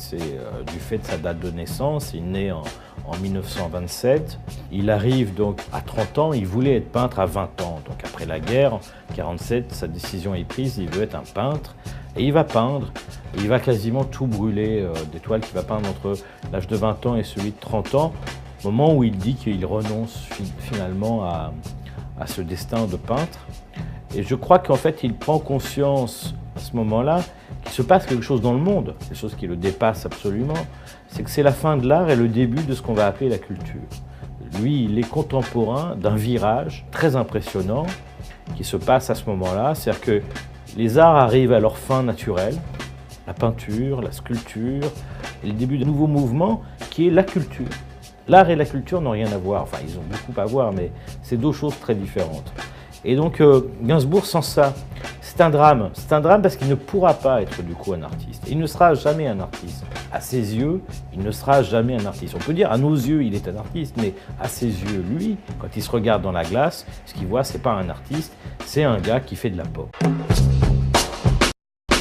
C'est du fait de sa date de naissance. Il est né en 1927. Il arrive donc à 30 ans. Il voulait être peintre à 20 ans. Donc après la guerre, en 1947, sa décision est prise. Il veut être un peintre. Et il va peindre. Et il va quasiment tout brûler des toiles qu'il va peindre entre l'âge de 20 ans et celui de 30 ans. Au moment où il dit qu'il renonce finalement à ce destin de peintre. Et je crois qu'en fait, il prend conscience à ce moment-là qu'il se passe quelque chose dans le monde, quelque chose qui le dépasse absolument. C'est que c'est la fin de l'art et le début de ce qu'on va appeler la culture. Lui, il est contemporain d'un virage très impressionnant qui se passe à ce moment-là. C'est-à-dire que les arts arrivent à leur fin naturelle, la peinture, la sculpture, et le début d'un nouveau mouvement qui est la culture. L'art et la culture n'ont rien à voir, enfin ils ont beaucoup à voir, mais c'est deux choses très différentes. Et donc Gainsbourg, sans ça, c'est un drame. C'est un drame parce qu'il ne pourra pas être du coup un artiste. Il ne sera jamais un artiste. À ses yeux, il ne sera jamais un artiste. On peut dire à nos yeux, il est un artiste, mais à ses yeux, lui, quand il se regarde dans la glace, ce qu'il voit, c'est pas un artiste, c'est un gars qui fait de la pop.